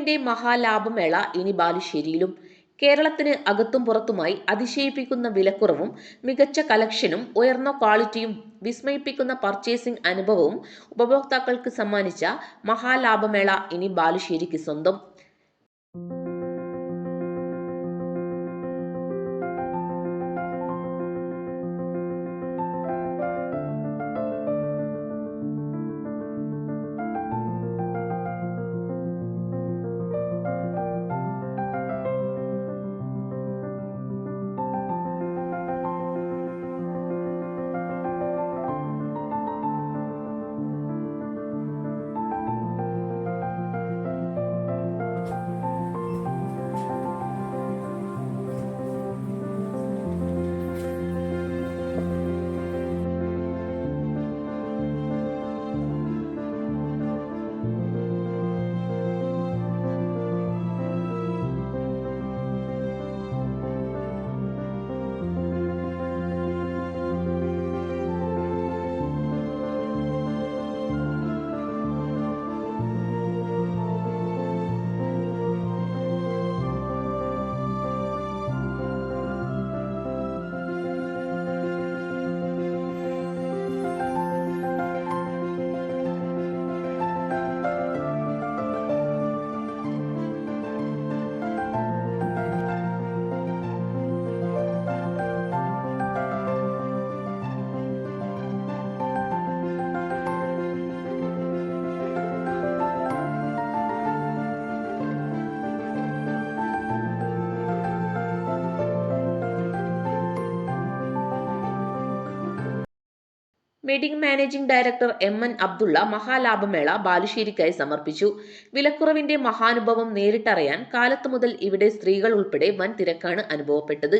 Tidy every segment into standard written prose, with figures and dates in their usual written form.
വിലക്കുറവിന്റെ മഹാലാഭമേള ഇനി ബാലുശ്ശേരിയിലും. കേരളത്തിന് അകത്തും പുറത്തുമായി അതിശയിപ്പിക്കുന്ന വിലക്കുറവും മികച്ച കളക്ഷനും ഉയർന്ന ക്വാളിറ്റിയും വിസ്മയിപ്പിക്കുന്ന പർച്ചേസിംഗ് അനുഭവവും ഉപഭോക്താക്കൾക്ക് സമ്മാനിച്ച മഹാലാഭമേള ഇനി ബാലുശ്ശേരിക്ക് സ്വന്തം. Wedding managing director M N. Abdulla മഹാലാഭമേള ബാലുശ്ശേരിക്കായി സമർപ്പിച്ചു. വിലക്കുറവിന്റെ മഹാനുഭവം നേരിട്ടറിയാൻ കാലത്തു മുതൽ ഇവിടെ സ്ത്രീകൾ ഉൾപ്പെടെ വൻ തിരക്കാണ് അനുഭവപ്പെട്ടത്.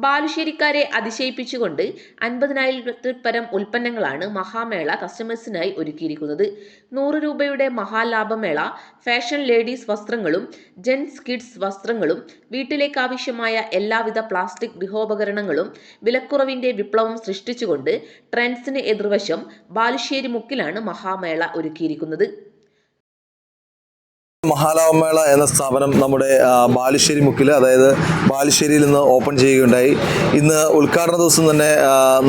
ബാലുശ്ശേരിക്കാരെ അതിശയിപ്പിച്ചുകൊണ്ട് 50,000-ൽ പരം ഉൽപ്പന്നങ്ങളാണ് മഹാമേള കസ്റ്റമേഴ്സിനായി ഒരുക്കിയിരിക്കുന്നത്. 100 രൂപയുടെ മഹാലാഭമേള ഫാഷൻ ലേഡീസ് വസ്ത്രങ്ങളും ജെന്റ്സ് കിഡ്സ് വസ്ത്രങ്ങളും വീട്ടിലേക്കാവശ്യമായ എല്ലാവിധ പ്ലാസ്റ്റിക് ഗൃഹോപകരണങ്ങളും വിലക്കുറവിന്റെ വിപ്ലവം സൃഷ്ടിച്ചുകൊണ്ട് ട്രെൻഡ്സിന് എതിർവശം ബാലുശ്ശേരി മുക്കിലാണ് മഹാമേള ഒരുക്കിയിരിക്കുന്നത്. മഹാലാഭമേള എന്ന സ്ഥാപനം നമ്മുടെ ബാലുശ്ശേരി മുക്കിൽ, അതായത് ബാലുശ്ശേരിയിൽ നിന്ന് ഓപ്പൺ ചെയ്യുകയുണ്ടായി. ഇന്ന് ഉദ്ഘാടന ദിവസം തന്നെ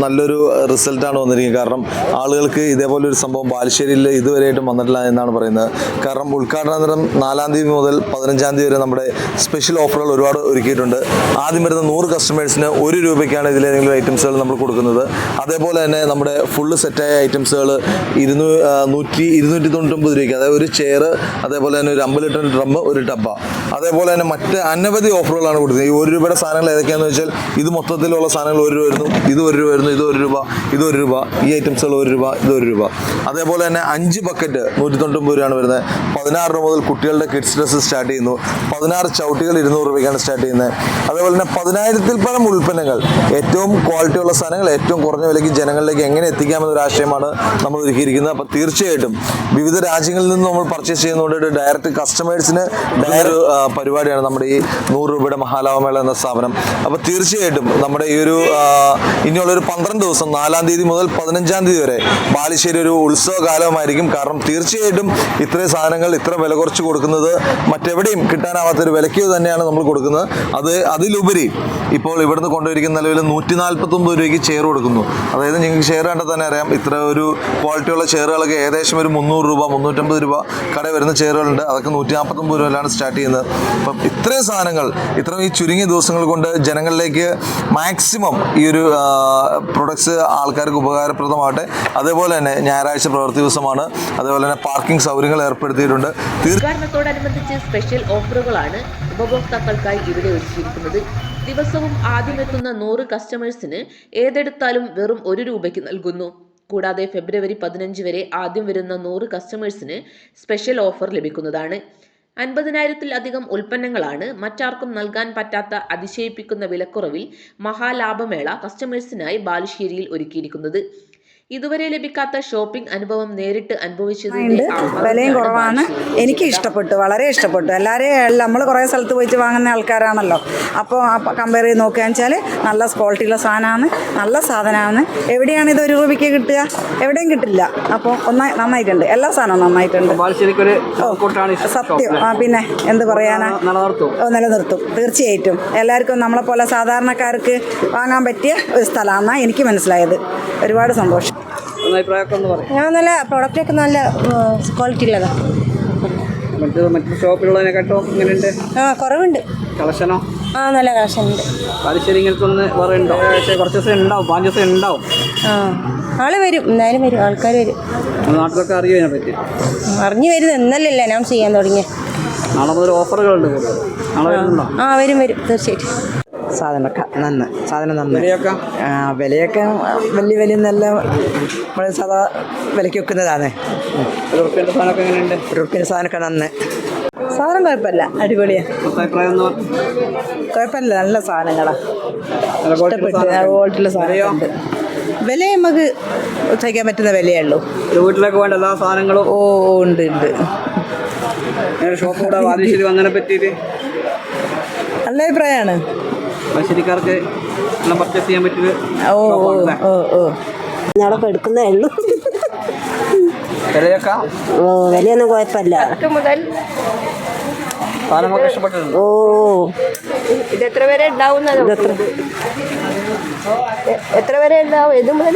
നല്ലൊരു റിസൾട്ടാണ് വന്നിരിക്കുന്നത്. കാരണം ആളുകൾക്ക് ഇതേപോലൊരു സംഭവം ബാലുശ്ശേരിയിൽ ഇതുവരെയായിട്ടും വന്നിട്ടില്ല എന്നാണ് പറയുന്നത്. കാരണം ഉദ്ഘാടനാനന്തരം 4-ാം തീയതി മുതൽ 15-ാം തീയതി വരെ നമ്മുടെ സ്പെഷ്യൽ ഓഫറുകൾ ഒരുപാട് ഒരുക്കിയിട്ടുണ്ട്. ആദ്യം വരുന്ന 100 കസ്റ്റമേഴ്സിന് 1 രൂപയ്ക്കാണ് ഇതിലേതെങ്കിലും ഐറ്റംസുകൾ നമ്മൾ കൊടുക്കുന്നത്. അതേപോലെ തന്നെ നമ്മുടെ ഫുള്ള് സെറ്റായ ഐറ്റംസുകൾ 299 രൂപയ്ക്ക്, അതായത് ഒരു ചെയർ, അതേപോലെ തന്നെ 50 ലിറ്റർ ഡ്രം, ഒരു ടബ, അതേപോലെ തന്നെ മറ്റ് അനവധി ഓഫറുകളാണ് കൊടുക്കുന്നത്. ഈ 1 രൂപയുടെ സാധനങ്ങൾ ഏതൊക്കെയാണെന്ന് വെച്ചാൽ ഇത് മൊത്തത്തിലുള്ള സാധനങ്ങൾ 1 രൂപ വരുന്നു, ഇത് 1 രൂപ വരുന്നു, ഇത് 1 രൂപ, ഇത് 1 രൂപ, ഈ ഐറ്റംസുകൾ 1 രൂപ, ഇത് 1 രൂപ. അതേപോലെ തന്നെ 5 ബക്കറ്റ് 199 രൂപയാണ് വരുന്നത്. 16 രൂപ മുതൽ കുട്ടികളുടെ കിഡ്സ് ഡ്രസ്സ് സ്റ്റാർട്ട് ചെയ്യുന്നു. 16 ചവിട്ടികൾ 200 രൂപയ്ക്കാണ് സ്റ്റാർട്ട് ചെയ്യുന്നത്. അതേപോലെ തന്നെ 10,000-ൽ പരം ഉൽപ്പന്നങ്ങൾ, ഏറ്റവും ക്വാളിറ്റിയുള്ള സാധനങ്ങൾ ഏറ്റവും കുറഞ്ഞ വിലയ്ക്ക് ജനങ്ങളിലേക്ക് എങ്ങനെ എത്തിക്കാമെന്നൊരു ആശയമാണ് നമ്മൾ ഒരുക്കിയിരിക്കുന്നത്. അപ്പോൾ തീർച്ചയായിട്ടും വിവിധ രാജ്യങ്ങളിൽ നിന്ന് നമ്മൾ പർച്ചേസ് ചെയ്യുന്നതുകൊണ്ട് ഡയറക്റ്റ് കസ്റ്റമേഴ്സിന് ഒരു പരിപാടിയാണ് നമ്മുടെ ഈ 100 രൂപയുടെ മഹാലാഭമേള എന്ന സ്ഥാപനം. അപ്പോൾ തീർച്ചയായിട്ടും നമ്മുടെ ഈ ഒരു ഇനിയുള്ളൊരു 12 ദിവസം 4-ാം തീയതി മുതൽ 15-ാം തീയതി വരെ ബാലുശ്ശേരി ഒരു ഉത്സവകാലമായിരിക്കും. കാരണം തീർച്ചയായിട്ടും ഇത്രയും സാധനങ്ങൾ ഇത്ര വില കുറച്ച് കൊടുക്കുന്നത് മറ്റെവിടെയും കിട്ടാനാവാത്തൊരു വിലയ്ക്ക് തന്നെയാണ് നമ്മൾ കൊടുക്കുന്നത്. അതിലുപരി ഇപ്പോൾ ഇവിടുന്ന് കൊണ്ടുവരിക്കുന്ന നിലവിൽ 149 രൂപയ്ക്ക് ചെയർ കൊടുക്കുന്നു. അതായത് നിങ്ങൾക്ക് ചെയർ കണ്ടാൽ തന്നെ അറിയാം, ഇത്ര ഒരു ക്വാളിറ്റിയുള്ള ചെയറുകളൊക്കെ ഏകദേശം ഒരു 300 രൂപ 350 രൂപ കട വരുന്ന ചെയറുകളുണ്ട്. അതൊക്കെ 149 രൂപയിലാണ് സ്റ്റാർട്ട് ചെയ്യുന്നത്. അപ്പം ഇത്രയും സാധനങ്ങൾ ഈ ചുരുങ്ങിയ ദിവസങ്ങൾ കൊണ്ട് ജനങ്ങളിലേക്ക് മാക്സിമം ഈ ഒരു പ്രൊഡക്ട്സ് ആൾക്കാർക്ക് ഉപകാരപ്രദമാകട്ടെ. അതേപോലെ തന്നെ ഞായറാഴ്ച പ്രവൃത്തി ദിവസമാണ്. അതേപോലെ തന്നെ പാർക്കിംഗ് സൗകര്യങ്ങൾ ഏർപ്പെടുത്തിയിട്ടുണ്ട്. ഉദ്ഘാടനത്തോടനുബന്ധിച്ച് സ്പെഷ്യൽ ഓഫറുകളാണ് ഉപഭോക്താക്കൾക്കായി ഇവിടെ ഒരുക്കിയിരിക്കുന്നത്. ദിവസവും ആദ്യമെത്തുന്ന 100 കസ്റ്റമേഴ്സിന് ഏതെടുത്താലും വെറും 1 രൂപയ്ക്ക് നൽകുന്നു. കൂടാതെ ഫെബ്രുവരി 15 വരെ ആദ്യം വരുന്ന 100 കസ്റ്റമേഴ്സിന് സ്പെഷ്യൽ ഓഫർ ലഭിക്കുന്നതാണ്. 50,000-ത്തിലധികം ഉൽപ്പന്നങ്ങളാണ് മറ്റാർക്കും നൽകാൻ പറ്റാത്ത അതിശയിപ്പിക്കുന്ന വിലക്കുറവിൽ മഹാലാഭമേള കസ്റ്റമേഴ്സിനായി ബാലുശ്ശേരിയിൽ ഒരുക്കിയിരിക്കുന്നത്. ഇതുവരെ ലഭിക്കാത്ത ഷോപ്പിംഗ് അനുഭവം നേരിട്ട് അനുഭവിച്ചതിന്റെ വിലയും കുറവാണ്. എനിക്ക് ഇഷ്ടപ്പെട്ടു, വളരെ ഇഷ്ടപ്പെട്ടു. എല്ലാവരെയും നമ്മൾ കുറേ സ്ഥലത്ത് പോയിട്ട് വാങ്ങുന്ന ആൾക്കാരാണല്ലോ. അപ്പോൾ കമ്പയർ ചെയ്ത് നോക്കുകയാണെന്ന് വെച്ചാൽ നല്ല ക്വാളിറ്റിയുള്ള സാധനമാണ്, നല്ല സാധനമാണ്. എവിടെയാണ് ഇത് 1 രൂപയ്ക്ക് കിട്ടുക? എവിടെയും കിട്ടില്ല. അപ്പോൾ നന്നായിട്ടുണ്ട്, എല്ലാ സാധനവും നന്നായിട്ടുണ്ട്. സത്യം. പിന്നെ എന്ത് പറയാനാ, നിലനിർത്തും തീർച്ചയായിട്ടും. എല്ലാവർക്കും നമ്മളെപ്പോലെ സാധാരണക്കാർക്ക് വാങ്ങാൻ പറ്റിയ ഒരു സ്ഥലമാണ് എനിക്ക് മനസ്സിലായത്. ഒരുപാട് സന്തോഷം. ഞാൻ നല്ല പ്രോഡക്റ്റൊക്കെ നല്ല ക്വാളിറ്റി ഉള്ളതാണ്. മറ്റു ഷോപ്പിലുള്ളതിനെക്കാട്ടും ഇങ്ങനെയുണ്ട്? കുറവുണ്ട്. കളക്ഷനോ? നല്ല കളക്ഷൻ ഉണ്ട്. ബാലുശ്ശേരി ഇങ്ങനത്തെ ഒന്ന് വേറെ ഉണ്ടോ? പക്ഷേ കുറച്ച് ദിവസം ഉണ്ടാവും, 5 ദിവസം ഉണ്ടാവും. ആള് വരും, എന്തായാലും വരും, ആൾക്കാർ വരും. നാട്ടിലൊക്കെ അറിയോ ഇതിനെപ്പറ്റി? അറിഞ്ഞു വരുന്നത് ഇന്നല്ലേ അനൗൺസ് ചെയ്യാൻ തുടങ്ങിയ. നാളെ മുതൽ ഓഫറുകളുണ്ട്. നാളെ വരുന്നുണ്ടോ? വരും തീർച്ചയായിട്ടും. സാധനം വിലയൊക്കെ വലിയ നല്ല നമ്മൾ സാധാ വിലയ്ക്ക് വെക്കുന്നതാണ്. സാധനമൊക്കെ സാധനം കുഴപ്പമില്ല, അടിപൊളിയാണ്. കുഴപ്പമില്ല, നല്ല സാധനങ്ങളാണ്. ഇഷ്ടപ്പെട്ട് ക്വാളിറ്റിയുള്ള സാധനമുണ്ട്. വില നമുക്ക് സഹിക്കാൻ പറ്റുന്ന വിലയേ ഉള്ളൂ. വീട്ടിലേക്ക് വേണ്ട എല്ലാ സാധനങ്ങളും ഉണ്ട്. ഷോപ്പ് കൂടെ ബാലുശ്ശേരി വന്നതിനെ പറ്റിയിട്ട് നല്ല അഭിപ്രായമാണ്. ബാലുശ്ശേരിക്കാർക്ക് എല്ലാം പർച്ചേസ് ചെയ്യാൻ പറ്റിയത് ഞാനപ്പോൾ എടുക്കുന്നേ ഉള്ളൂ. വിലയൊക്കെ വിലയൊന്നും കുഴപ്പമില്ല. സാധനമൊക്കെ ഇഷ്ടപ്പെട്ടിട്ടുണ്ട്. ഇതെത്ര വരെ ഉണ്ടാവും? എത്ര വരെ ഉണ്ടാവും? ഇത് മുതൽ